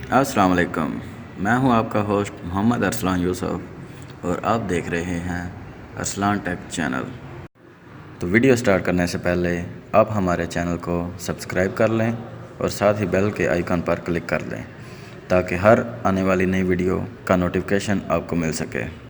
अस्सलाम वालेकुम। मैं हूं आपका होस्ट मोहम्मद अरसलान यूसुफ और आप देख रहे हैं अरसलान टेक चैनल। तो वीडियो स्टार्ट करने से पहले आप हमारे चैनल को सब्सक्राइब कर लें और साथ ही बेल के आइकन पर क्लिक कर लें ताकि हर आने वाली नई वीडियो का नोटिफिकेशन आपको मिल सके।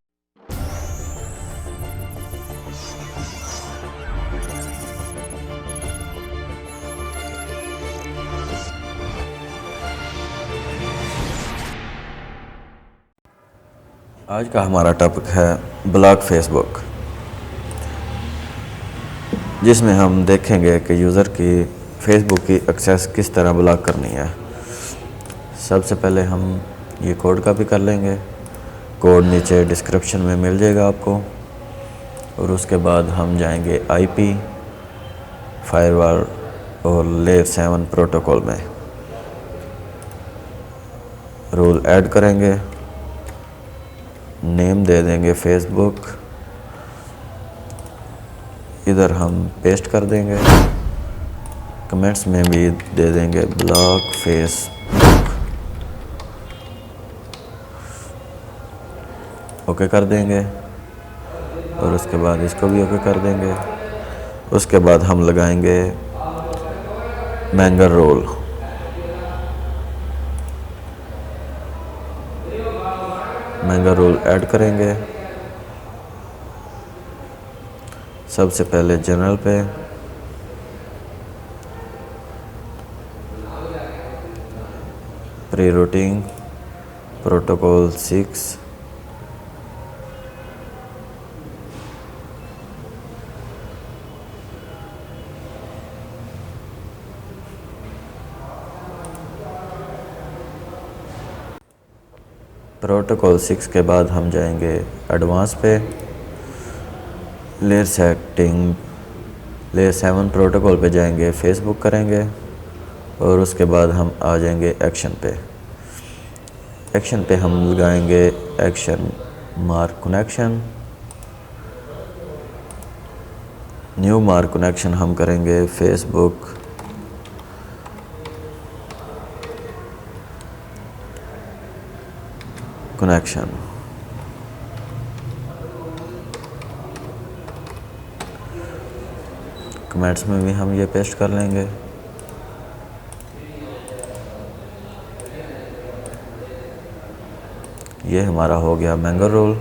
आज का हमारा टॉपिक है ब्लॉक फेसबुक, जिसमें हम देखेंगे कि यूज़र की फेसबुक की एक्सेस किस तरह ब्लॉक करनी है। सबसे पहले हम ये कोड कॉपी कर लेंगे। कोड नीचे डिस्क्रिप्शन में मिल जाएगा आपको। और उसके बाद हम जाएंगे आईपी, फायरवॉल और लेयर 7 प्रोटोकॉल में रूल ऐड करेंगे। नेम दे देंगे फेसबुक, इधर हम पेस्ट कर देंगे। कमेंट्स में भी दे देंगे ब्लॉक फेसबुक, ओके कर देंगे। और उसके बाद इसको भी ओके कर देंगे। उसके बाद हम लगाएंगे मैंगर रोल। मैंगर रोल ऐड करेंगे। सबसे पहले जनरल पे, प्री रूटिंग प्रोटोकॉल 6, प्रोटोकॉल 6 के बाद हम जाएंगे एडवांस पे, लेयर 7 प्रोटोकॉल पे जाएंगे, फेसबुक करेंगे। और उसके बाद हम आ जाएंगे एक्शन पे। एक्शन पे हम लगाएंगे action mark connection. New mark connection हम करेंगे फेसबुक कनेक्शन। कमेंट्स में भी हम ये पेस्ट कर लेंगे। ये हमारा हो गया मैंगर रोल।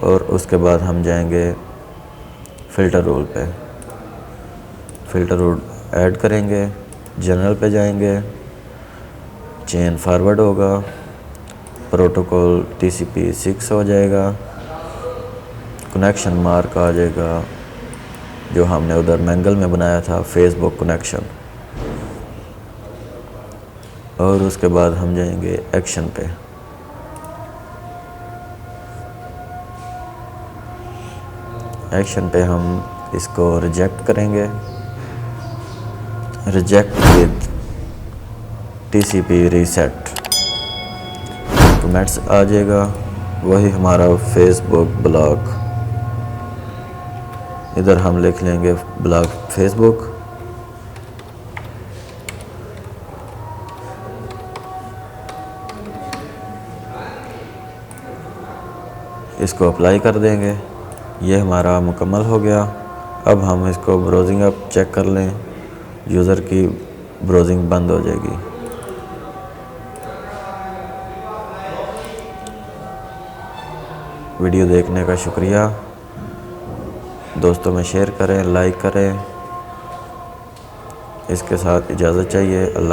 और उसके बाद हम जाएंगे फ़िल्टर रोल पे। फ़िल्टर रोल ऐड करेंगे, जनरल पे जाएंगे, चेन फॉरवर्ड होगा, प्रोटोकॉल TCP 6 हो जाएगा, कनेक्शन मार्क आ जाएगा जो हमने उधर मैंगल में बनाया था, फेसबुक कनेक्शन। और उसके बाद हम जाएंगे एक्शन पे। एक्शन पे हम इसको रिजेक्ट करेंगे, reject with TCP reset. Comments आ जाएगा, वही हमारा फेसबुक ब्लॉक। इधर हम लिख लेंगे ब्लॉक फेसबुक। इसको अप्लाई कर देंगे। ये हमारा मुकम्मल हो गया। अब हम इसको ब्राउजिंग अप चेक कर लें, यूज़र की ब्राउजिंग बंद हो जाएगी। वीडियो देखने का शुक्रिया। दोस्तों में शेयर करें, लाइक करें। इसके साथ इजाज़त चाहिए। अल्लाह।